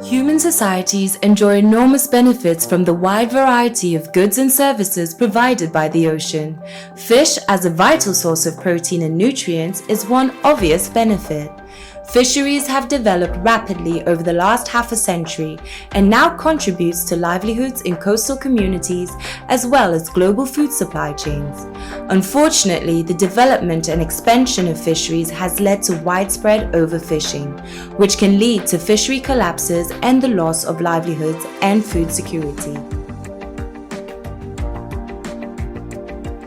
Human societies enjoy enormous benefits from the wide variety of goods and services provided by the ocean. Fish, as a vital source of protein and nutrients, is one obvious benefit. Fisheries have developed rapidly over the last half a century and now contributes to livelihoods in coastal communities as well as global food supply chains. Unfortunately, the development and expansion of fisheries has led to widespread overfishing, which can lead to fishery collapses and the loss of livelihoods and food security.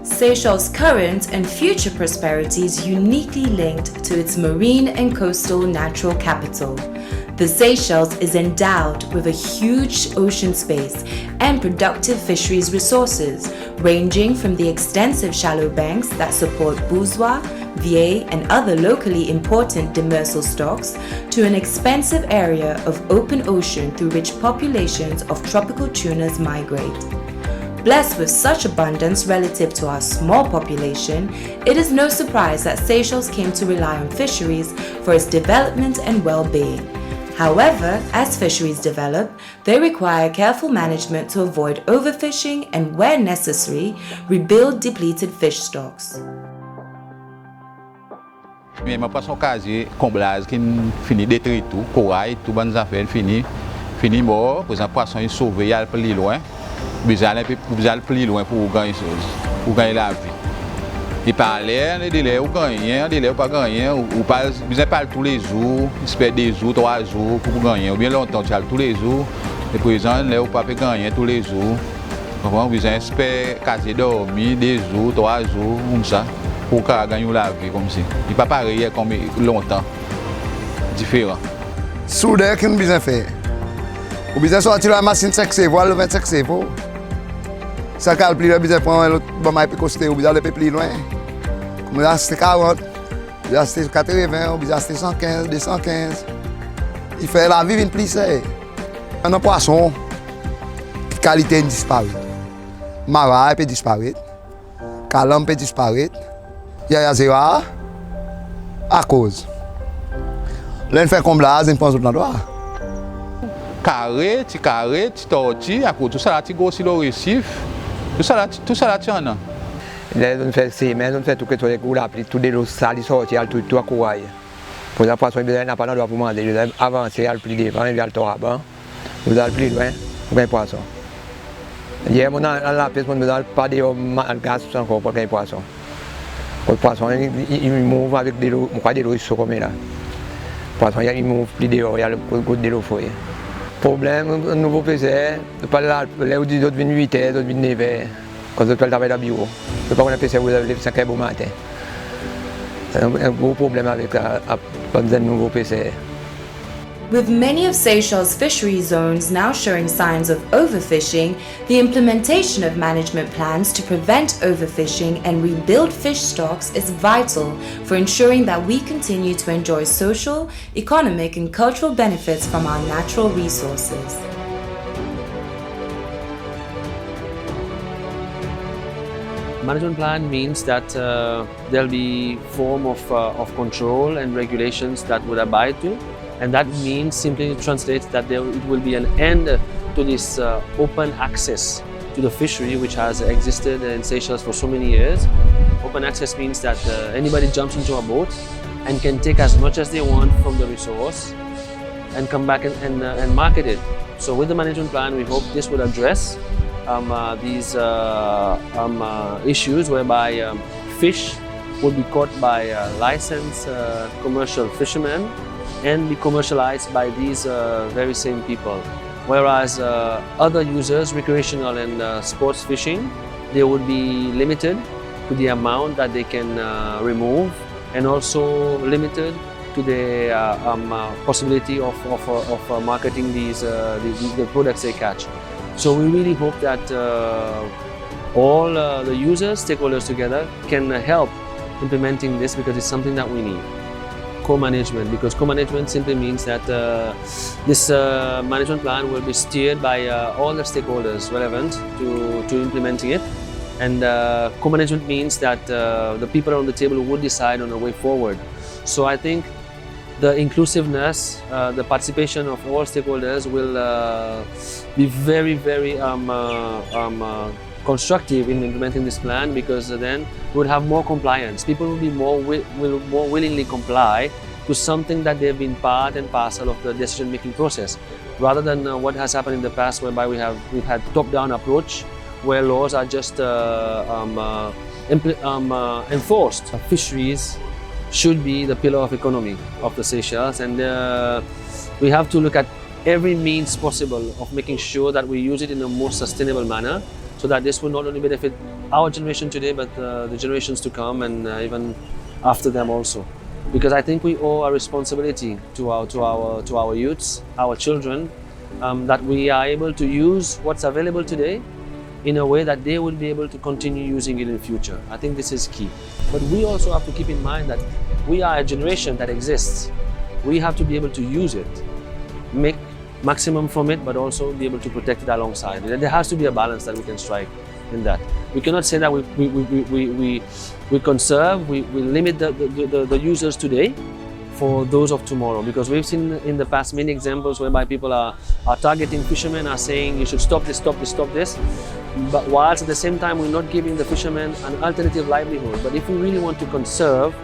Seychelles' current and future prosperity is uniquely linked to its marine and coastal natural capital. The Seychelles is endowed with a huge ocean space and productive fisheries resources, ranging from the extensive shallow banks that support bourgeois, vieille, and other locally important demersal stocks, to an expansive area of open ocean through which populations of tropical tunas migrate. Blessed with such abundance relative to our small population, it is no surprise that Seychelles came to rely on fisheries for its development and well-being. However, as fisheries develop, they require careful management to avoid overfishing and, where necessary, rebuild depleted fish stocks. Mesmo passou casier comblage qui finit détruire tout, corail, tout bonnes affaires fini mort, pour exemple poisson il sauvé, il a plus loin. Vous allez plus loin pour gagner la vie. Et par l'air, les délais ou gagner, les délais ou pas gagner, ou pas, vous n'avez pas tous les jours, espère 2 jours, 3 jours pour gagner, ou bien longtemps tu as tous les jours, et pour exemple, les ou pas gagner tous les jours. Vous espère quasi dormir 2 jours, 3 jours, comme ça, pour gagner la vie comme ça. Il n'est pas pareil comme longtemps, différent. Soudain, qu'est-ce que vous fait? Vous avez sorti la machine 5 CV, le 25 CV. Ça calcule, vous avez pris l'autre bombe qui coûte, vous avez plus loin. Vous avez acheté 40, vous avez acheté 80, vous avez acheté 115, 215. Il fait la vie une plissée. Un poisson, qualité disparaît. Marais peut disparaître. Calam peut disparaître. Il y a zéro à cause. L'un fait comme là, il pense au endroit. Carré, tortue, à cause tout ça là, tu grossis le récif, tout ça là, tu en as. On fait semaines, on fait tout que tu les là, puis tout des lots sales, ils sortent, tout à courail. Pour la poisson, il n'a pas le droit pour manger, il avancer, il a le plus devant, il a le toraban, vous avez le plus loin, pour un poisson. Hier, on a la piste, on n'a pas de gaz encore pour un poisson. Le poisson, il mouve avec des lots, on croit des lots, ils sont comme là. Le poisson, il mouve plus dehors, il y a le goût de l'eau fouille. Problème, un nouveau PC, pas là, là où d'autres viennent 8 heures, d'autres viennent 9 heures, quand d'autres travaillent dans le bureau. Je ne peux pas qu'on PC, vous avez 5 heures au matin. C'est un gros problème avec un nouveau PC. With many of Seychelles' fishery zones now showing signs of overfishing, the implementation of management plans to prevent overfishing and rebuild fish stocks is vital for ensuring that we continue to enjoy social, economic, and cultural benefits from our natural resources. Management plan means that there'll be form of control and regulations that would abide to. And that means, simply translates, that it will be an end to this open access to the fishery which has existed in Seychelles for so many years. Open access means that anybody jumps into a boat and can take as much as they want from the resource and come back and market it. So with the management plan, we hope this will address these issues whereby fish will be caught by licensed commercial fishermen and be commercialized by these very same people. Whereas other users, recreational and sports fishing, they would be limited to the amount that they can remove, and also limited to the possibility of marketing the products they catch. So we really hope that all the users, stakeholders together can help implementing this, because it's something that we need. co-management, because co-management simply means that this management plan will be steered by all the stakeholders relevant to implementing it. And co-management means that the people around the table would decide on the way forward. So I think the inclusiveness, the participation of all stakeholders will be very, very constructive in implementing this plan, because then we would have more compliance. People will be more willingly comply to something that they've been part and parcel of the decision-making process, rather than what has happened in the past, whereby we've had top-down approach, where laws are just enforced. Fisheries should be the pillar of economy of the Seychelles, and we have to look at every means possible of making sure that we use it in a more sustainable manner, so that this will not only benefit our generation today, but the generations to come, and even after them also. Because I think we owe a responsibility to our youths, our children, that we are able to use what's available today in a way that they will be able to continue using it in the future. I think this is key. But we also have to keep in mind that we are a generation that exists. We have to be able to use it, make maximum from it, but also be able to protect it alongside. There has to be a balance that we can strike in that. We cannot say that we conserve, we limit the users today for those of tomorrow, because we've seen in the past many examples whereby people are targeting fishermen, are saying you should stop this, but whilst at the same time we're not giving the fishermen an alternative livelihood. But if we really want to conserve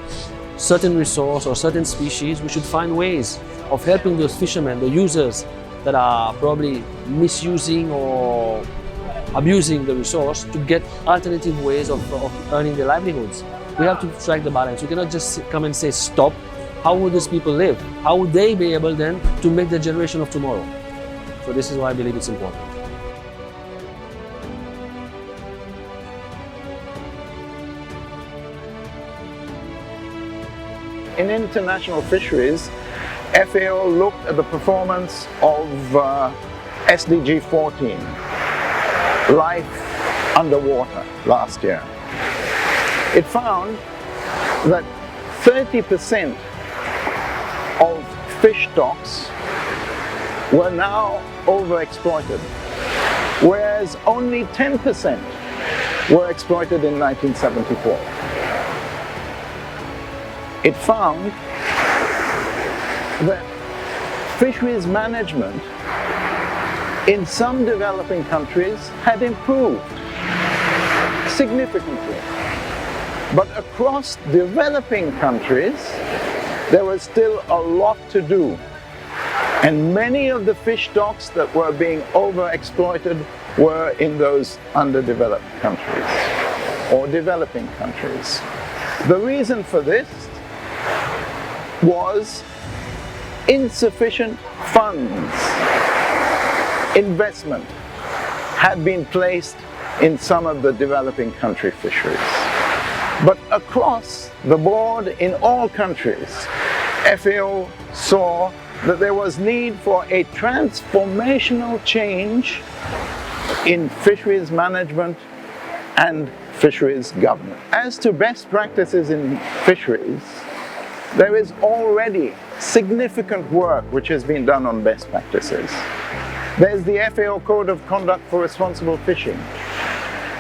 certain resource or certain species, we should find ways of helping those fishermen, the users that are probably misusing or abusing the resource, to get alternative ways of earning their livelihoods. We have to strike the balance. We cannot just come and say stop. How would these people live? How would they be able then to make the generation of tomorrow? So this is why I believe it's important. In international fisheries, FAO looked at the performance of SDG 14, life underwater, last year. It found that 30% of fish stocks were now overexploited, whereas only 10% were exploited in 1974. It found that fisheries management in some developing countries had improved significantly. But across developing countries, there was still a lot to do. And many of the fish stocks that were being overexploited were in those underdeveloped countries or developing countries. The reason for this was insufficient funds. Investment had been placed in some of the developing country fisheries. But across the board in all countries, FAO saw that there was need for a transformational change in fisheries management and fisheries governance. As to best practices in fisheries, there is already significant work which has been done on best practices. There's the FAO Code of Conduct for Responsible Fishing.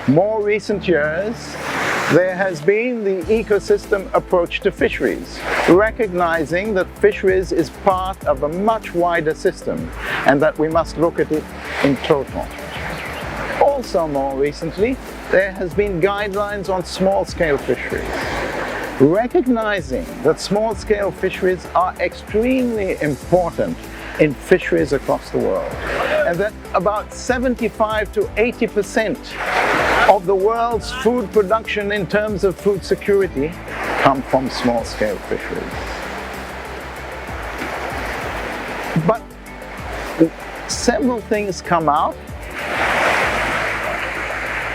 More recent years, there has been the ecosystem approach to fisheries, recognizing that fisheries is part of a much wider system and that we must look at it in total. Also more recently, there has been guidelines on small-scale fisheries, recognizing that small-scale fisheries are extremely important in fisheries across the world, and that about 75 to 80% of the world's food production in terms of food security come from small-scale fisheries. But several things come out,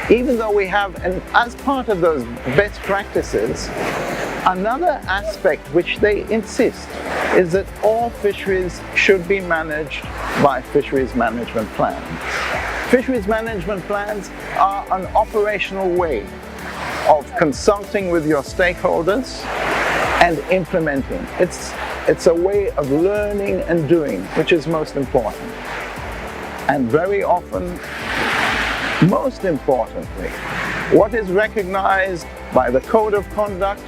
even though we have, and as part of those best practices, another aspect which they insist is that all fisheries should be managed by fisheries management plans. Fisheries management plans are an operational way of consulting with your stakeholders and implementing. It's a way of learning and doing, which is most important. And very often, most importantly, what is recognized by the code of conduct,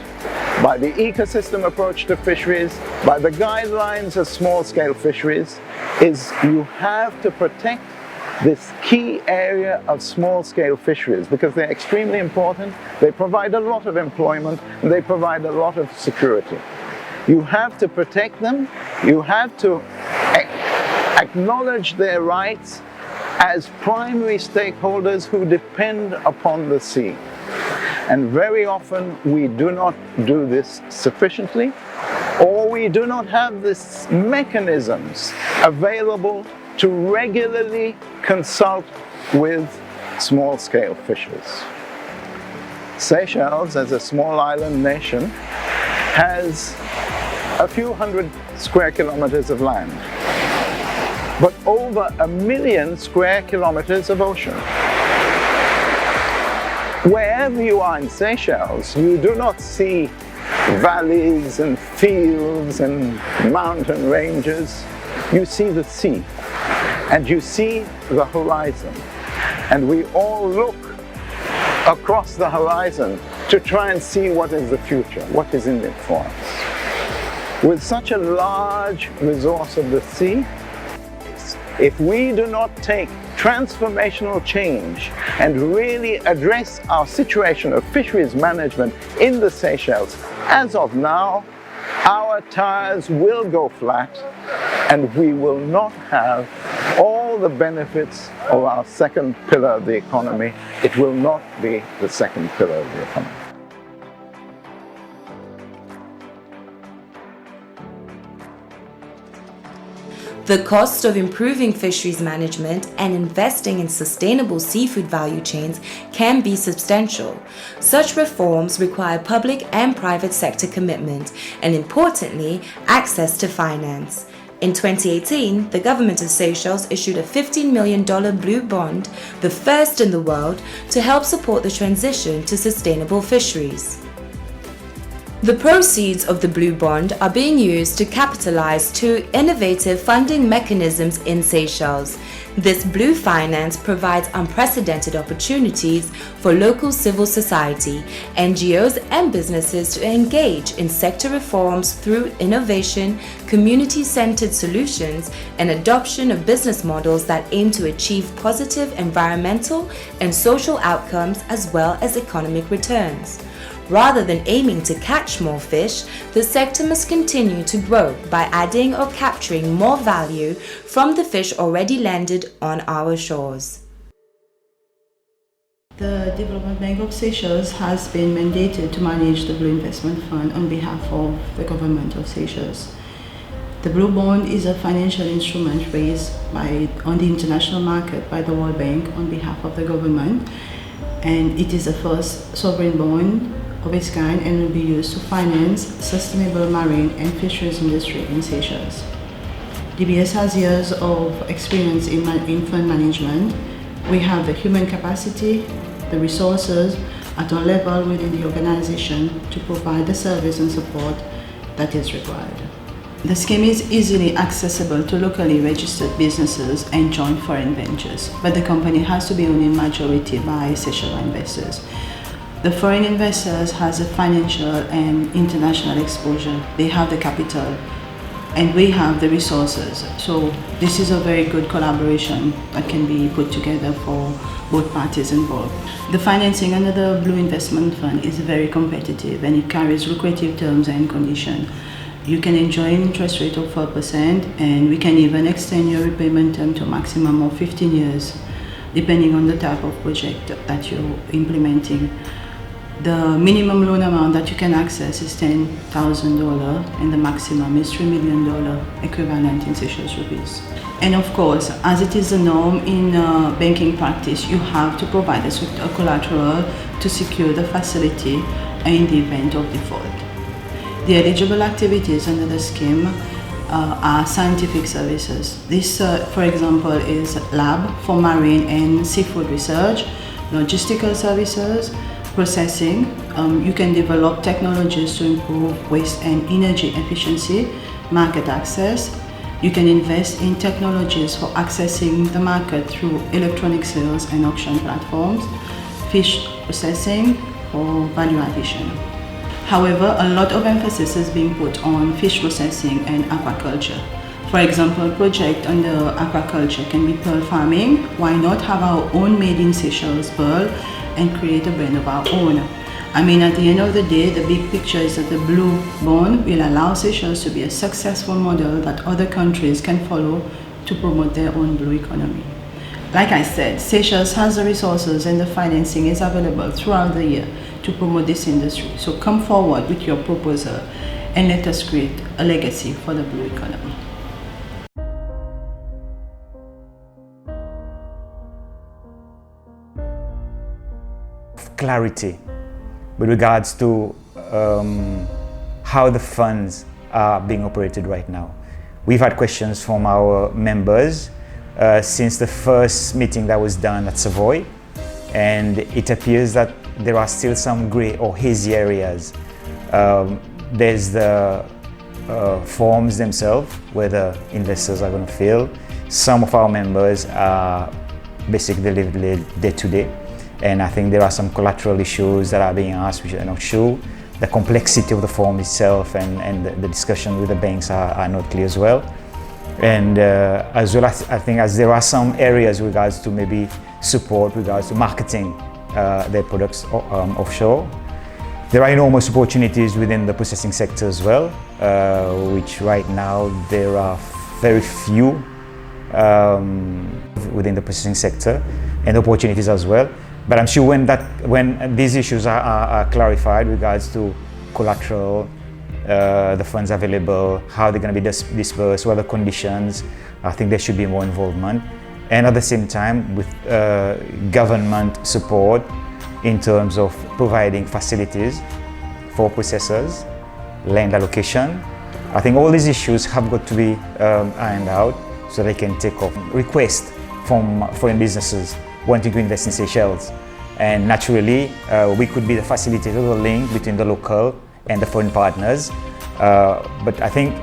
by the ecosystem approach to fisheries, by the guidelines of small-scale fisheries, is you have to protect this key area of small-scale fisheries because they're extremely important. They provide a lot of employment and they provide a lot of security. You have to protect them. You have to acknowledge their rights as primary stakeholders who depend upon the sea. And very often we do not do this sufficiently, or we do not have these mechanisms available to regularly consult with small-scale fishers. Seychelles, as a small island nation, has a few hundred square kilometers of land, but over 1 million square kilometers of ocean. Wherever you are in Seychelles, you do not see valleys and fields and mountain ranges. You see the sea and you see the horizon. And we all look across the horizon to try and see what is the future, what is in it for us. With such a large resource of the sea, if we do not take transformational change and really address our situation of fisheries management in the Seychelles, as of now, our tires will go flat and we will not have all the benefits of our second pillar of the economy. It will not be the second pillar of the economy. The cost of improving fisheries management and investing in sustainable seafood value chains can be substantial. Such reforms require public and private sector commitment and, importantly, access to finance. In 2018, the government of Seychelles issued a $15 million blue bond, the first in the world, to help support the transition to sustainable fisheries. The proceeds of the Blue Bond are being used to capitalize two innovative funding mechanisms in Seychelles. This blue finance provides unprecedented opportunities for local civil society, NGOs and businesses to engage in sector reforms through innovation, community-centered solutions, and adoption of business models that aim to achieve positive environmental and social outcomes as well as economic returns. Rather than aiming to catch more fish, the sector must continue to grow by adding or capturing more value from the fish already landed on our shores. The Development Bank of Seychelles has been mandated to manage the Blue Investment Fund on behalf of the government of Seychelles. The Blue Bond is a financial instrument raised on the international market by the World Bank on behalf of the government, and it is the first sovereign bond of its kind and will be used to finance sustainable marine and fisheries industry in Seychelles. DBS has years of experience in fund management. We have the human capacity, the resources at all levels within the organization to provide the service and support that is required. The scheme is easily accessible to locally registered businesses and joint foreign ventures, but the company has to be owned in majority by Seychelles investors. The foreign investors has a financial and international exposure. They have the capital and we have the resources. So this is a very good collaboration that can be put together for both parties involved. The financing under the Blue Investment Fund is very competitive and it carries lucrative terms and conditions. You can enjoy an interest rate of 4% and we can even extend your repayment term to a maximum of 15 years, depending on the type of project that you're implementing. The minimum loan amount that you can access is $10,000 and the maximum is $3 million equivalent in Seychelles rupees. And of course, as it is the norm in banking practice, you have to provide a collateral to secure the facility in the event of default. The eligible activities under the scheme are scientific services. This, for example, is lab for marine and seafood research, logistical services, processing. You can develop technologies to improve waste and energy efficiency, market access. You can invest in technologies for accessing the market through electronic sales and auction platforms, fish processing for value addition. However, a lot of emphasis is being put on fish processing and aquaculture. For example, a project under aquaculture can be pearl farming. Why not have our own made in Seychelles pearl and create a brand of our own? I mean, at the end of the day, the big picture is that the blue bond will allow Seychelles to be a successful model that other countries can follow to promote their own blue economy. Like I said, Seychelles has the resources and the financing is available throughout the year to promote this industry. So come forward with your proposal and let us create a legacy for the blue economy. Clarity with regards to how the funds are being operated right now. We've had questions from our members since the first meeting that was done at Savoy, and it appears that there are still some grey or hazy areas. There's the forms themselves where the investors are going to fill. Some of our members are basically living day to day. And I think there are some collateral issues that are being asked which are not sure. The complexity of the form itself and the discussion with the banks are not clear as well. And as well as I think as there are some areas with regards to maybe support, with regards to marketing their products offshore. There are enormous opportunities within the processing sector as well, which right now there are very few within the processing sector, and opportunities as well. But I'm sure when these issues are clarified with regards to collateral, the funds available, how they're going to be dispersed, what are the conditions, I think there should be more involvement. And at the same time, with government support in terms of providing facilities for processors, land allocation. I think all these issues have got to be ironed out so they can take off. Request from foreign businesses wanting to invest in Seychelles, and naturally we could be the facilitator, the link between the local and the foreign partners. But I think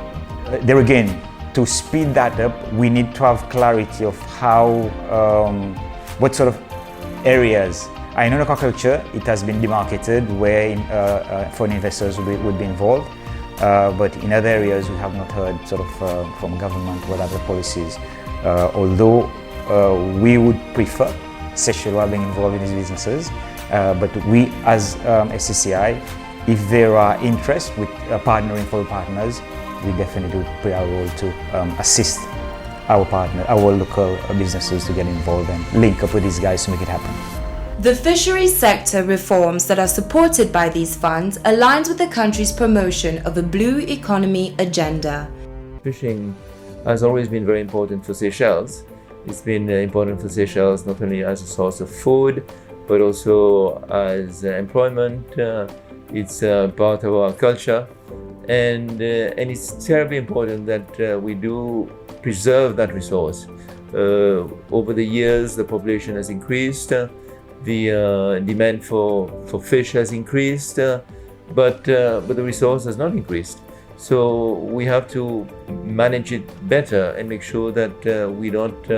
there again, to speed that up, we need to have clarity of how, what sort of areas. I know in aquaculture it has been demarcated where foreign investors would be involved, but in other areas we have not heard sort of from government what are the policies. Although we would prefer Seychelles being involved in these businesses, but we as SCCI, if there are interest with partnering for partners, we definitely would play our role to assist our local businesses to get involved and link up with these guys to make it happen. The fisheries sector reforms that are supported by these funds aligns with the country's promotion of a blue economy agenda. Fishing has always been very important for Seychelles. It's been important for Seychelles not only as a source of food, but also as employment. It's part of our culture, and it's terribly important that we do preserve that resource. Over the years, the population has increased, the demand for fish has increased, but the resource has not increased. So we have to manage it better and make sure that we don't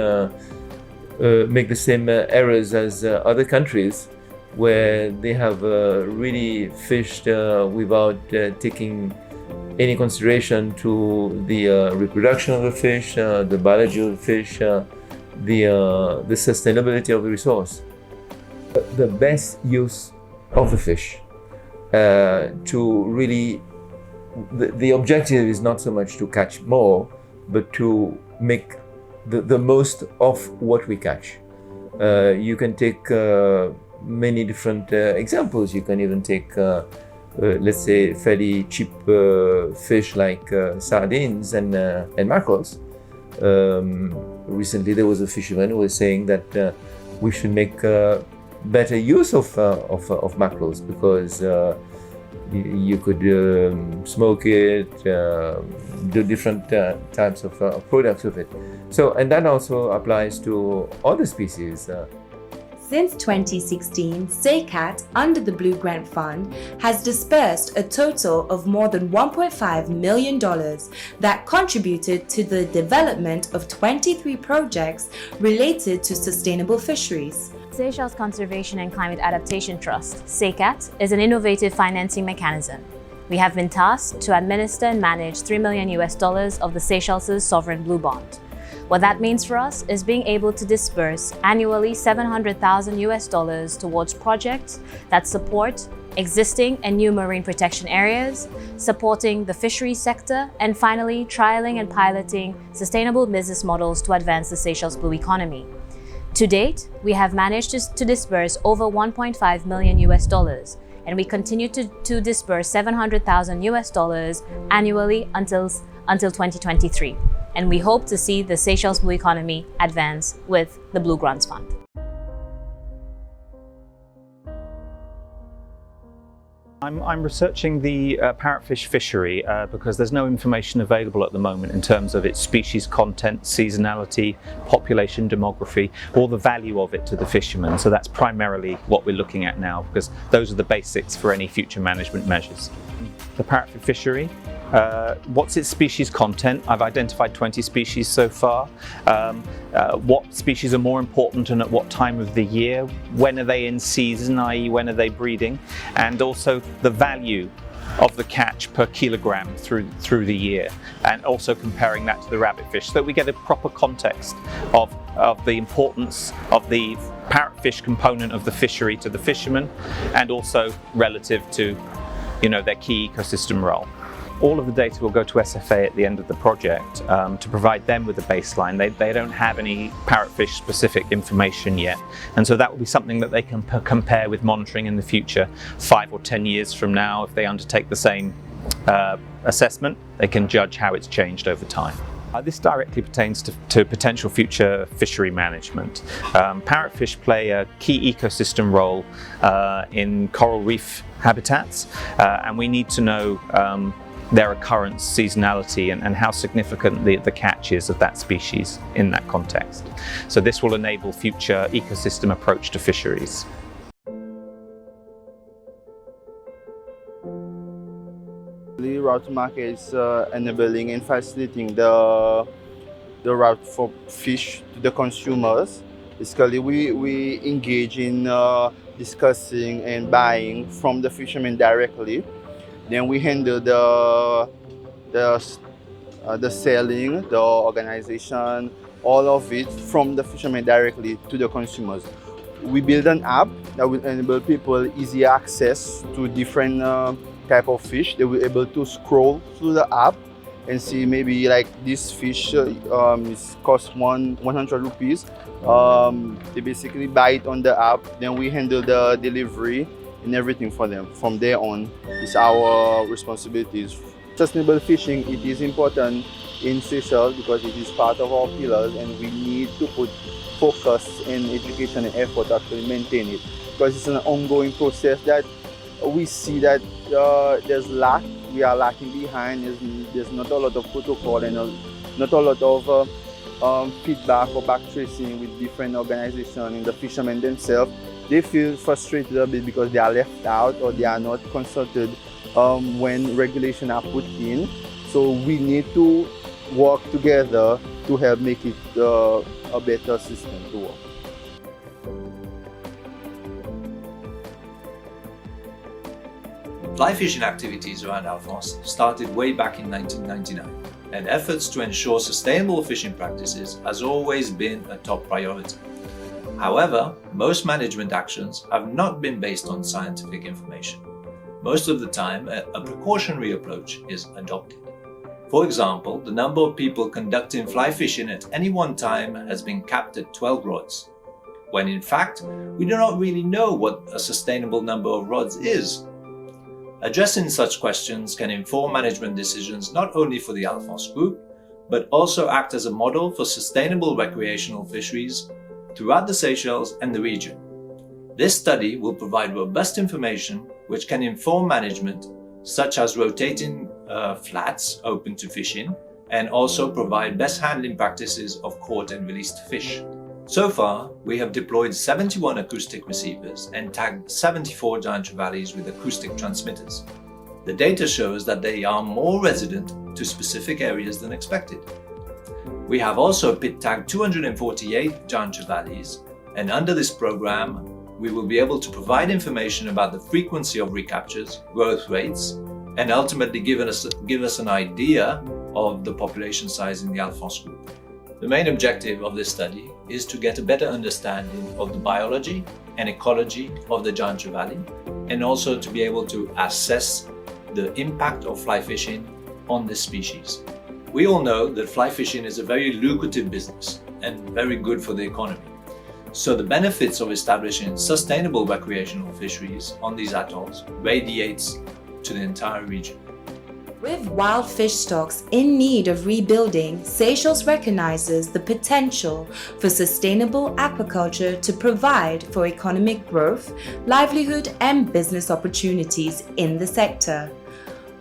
make the same errors as other countries where they have really fished without taking any consideration to the reproduction of the fish, the biology of the fish, the sustainability of the resource. The best use of the fish to really, the objective is not so much to catch more, but to make the most of what we catch. You can take many different examples. You can even take, let's say, fairly cheap fish like sardines and mackerels. Recently, there was a fisherman who was saying that we should make better use of mackerels because you could smoke it, do different types of products with it. So, and that also applies to other species. Since 2016, SECAT, under the Blue Grant Fund, has disbursed a total of more than $1.5 million that contributed to the development of 23 projects related to sustainable fisheries. Seychelles Conservation and Climate Adaptation Trust, SECAT, is an innovative financing mechanism. We have been tasked to administer and manage $3 million of the Seychelles' sovereign blue bond. What that means for us is being able to disburse annually $700,000 towards projects that support existing and new marine protection areas, supporting the fisheries sector, and finally, trialing and piloting sustainable business models to advance the Seychelles blue economy. To date, we have managed to disburse over $1.5 million, and we continue to disburse $700,000 annually until 2023. And we hope to see the Seychelles blue economy advance with the Blue Grants Fund. I'm researching the parrotfish fishery because there's no information available at the moment in terms of its species content, seasonality, population demography, or the value of it to the fishermen. So that's primarily what we're looking at now, because those are the basics for any future management measures. The parrotfish fishery, what's its species content? I've identified 20 species so far. What species are more important and at what time of the year? When are they in season, i.e. when are they breeding? And also the value of the catch per kilogram through the year, and also comparing that to the rabbitfish so that we get a proper context of the importance of the parrotfish component of the fishery to the fishermen, and also relative to their key ecosystem role. All of the data will go to SFA at the end of the project to provide them with a baseline. They don't have any parrotfish specific information yet, and so that will be something that they can compare with monitoring in the future. 5 or 10 years from now, if they undertake the same assessment, they can judge how it's changed over time. This directly pertains to potential future fishery management. Parrotfish play a key ecosystem role in coral reef habitats, and we need to know their occurrence, seasonality, and how significant the catch is of that species in that context. So this will enable future ecosystem approach to fisheries. The route to market is enabling and facilitating the route for fish to the consumers. Basically, we engage in discussing and buying from the fishermen directly. Then we handle the selling, the organization, all of it from the fishermen directly to the consumers. We build an app that will enable people easy access to different type of fish. They will be able to scroll through the app and see maybe like this fish costs 100 rupees. They basically buy it on the app. Then we handle the delivery and everything for them. From there on, it's our responsibilities. Sustainable fishing, it is important in Seychelles because it is part of our pillars, and we need to put focus and education and effort to actually maintain it, because it's an ongoing process that we see that there's lack. We are lacking behind. There's not a lot of protocol and not a lot of feedback or back tracing with different organizations and the fishermen themselves. They feel frustrated a bit because they are left out or they are not consulted when regulations are put in. So we need to work together to help make it a better system to work. Fly fishing activities around Alphonse started way back in 1999, and efforts to ensure sustainable fishing practices has always been a top priority. However, most management actions have not been based on scientific information. Most of the time, a precautionary approach is adopted. For example, the number of people conducting fly fishing at any one time has been capped at 12 rods, when in fact, we do not really know what a sustainable number of rods is. Addressing such questions can inform management decisions not only for the Alphonse Group, but also act as a model for sustainable recreational fisheries throughout the Seychelles and the region. This study will provide robust information which can inform management, such as rotating flats open to fishing, and also provide best handling practices of caught and released fish. So far, we have deployed 71 acoustic receivers and tagged 74 giant trevallies with acoustic transmitters. The data shows that they are more resident to specific areas than expected. We have also pit tagged 248 giant trevallies, and under this program, we will be able to provide information about the frequency of recaptures, growth rates, and ultimately give us an idea of the population size in the Alphonse group. The main objective of this study is to get a better understanding of the biology and ecology of the giant trevally, and also to be able to assess the impact of fly fishing on this species. We all know that fly fishing is a very lucrative business and very good for the economy. So the benefits of establishing sustainable recreational fisheries on these atolls radiates to the entire region. With wild fish stocks in need of rebuilding, Seychelles recognizes the potential for sustainable aquaculture to provide for economic growth, livelihood, and business opportunities in the sector.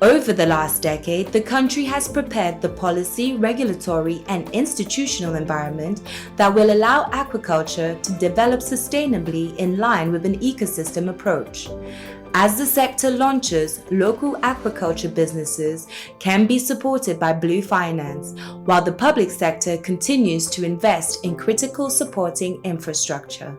Over the last decade, the country has prepared the policy, regulatory, and institutional environment that will allow aquaculture to develop sustainably in line with an ecosystem approach. As the sector launches, local aquaculture businesses can be supported by Blue Finance, while the public sector continues to invest in critical supporting infrastructure.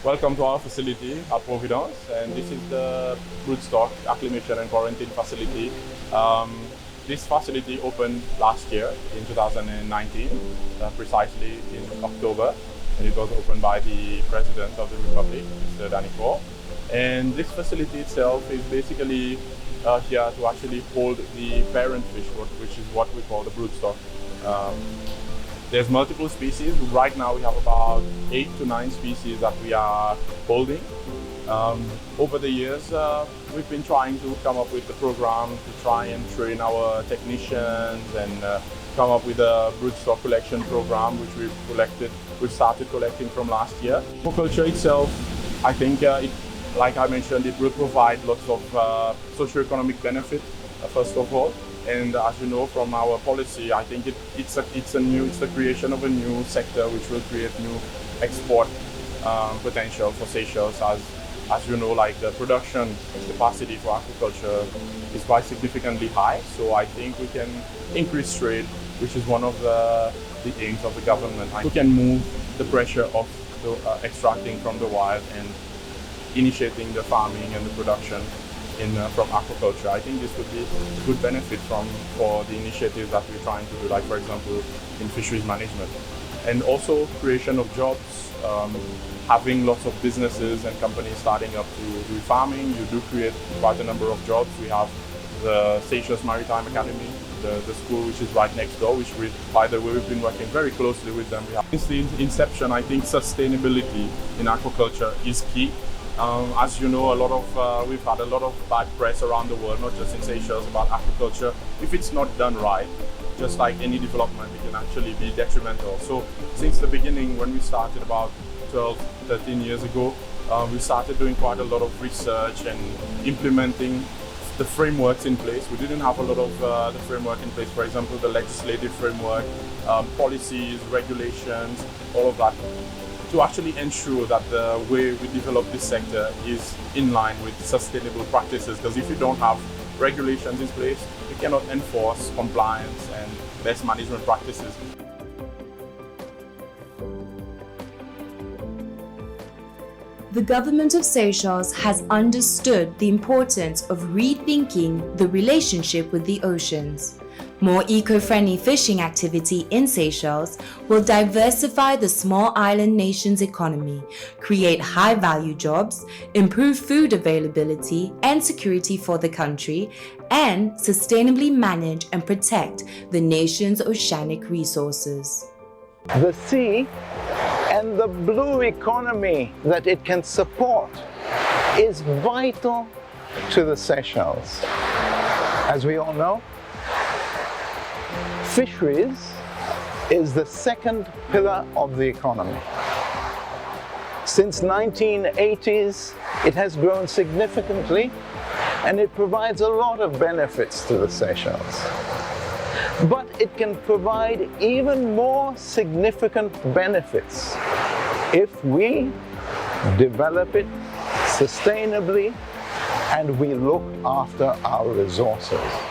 Welcome to our facility at Providence, and this is the broodstock acclimation and quarantine facility. This facility opened last year in 2019, precisely in October, and it was opened by the President of the Republic, Mr. Danico. And this facility itself is basically here to actually hold the parent fish, which is what we call the broodstock. There's multiple species. Right now we have about 8 to 9 species that we are holding. Over the years, we've been trying to come up with the program to try and train our technicians and come up with a broodstock collection program, which we've started collecting from last year. Aquaculture itself, I think, like I mentioned, it will provide lots of socio-economic benefit, first of all. And as you know from our policy, I think it's the creation of a new sector which will create new export potential for Seychelles. As you know, like the production capacity for aquaculture is quite significantly high. So I think we can increase trade, which is one of the aims of the government. We can move the pressure of the, extracting from the wild and initiating the farming and the production from aquaculture. I think this would be a good benefit for the initiatives that we're trying to do, like for example in fisheries management. And also creation of jobs, having lots of businesses and companies starting up to do farming, you do create quite a number of jobs. We have the Seychelles Maritime Academy, the school which is right next door, which by the way, we've been working very closely with them. Since the inception, I think sustainability in aquaculture is key. As you know, we've had a lot of bad press around the world, not just in Seychelles, about aquaculture. If it's not done right, just like any development, it can actually be detrimental. So since the beginning, when we started about 12, 13 years ago, we started doing quite a lot of research and implementing the frameworks in place. We didn't have a lot of the framework in place, for example, the legislative framework, policies, regulations, all of that, to actually ensure that the way we develop this sector is in line with sustainable practices. Because if you don't have regulations in place, you cannot enforce compliance and best management practices. The government of Seychelles has understood the importance of rethinking the relationship with the oceans. More eco-friendly fishing activity in Seychelles will diversify the small island nation's economy, create high-value jobs, improve food availability and security for the country, and sustainably manage and protect the nation's oceanic resources. The sea and the blue economy that it can support is vital to the Seychelles. As we all know, fisheries is the second pillar of the economy. Since 1980s, it has grown significantly and it provides a lot of benefits to the Seychelles. But it can provide even more significant benefits if we develop it sustainably and we look after our resources.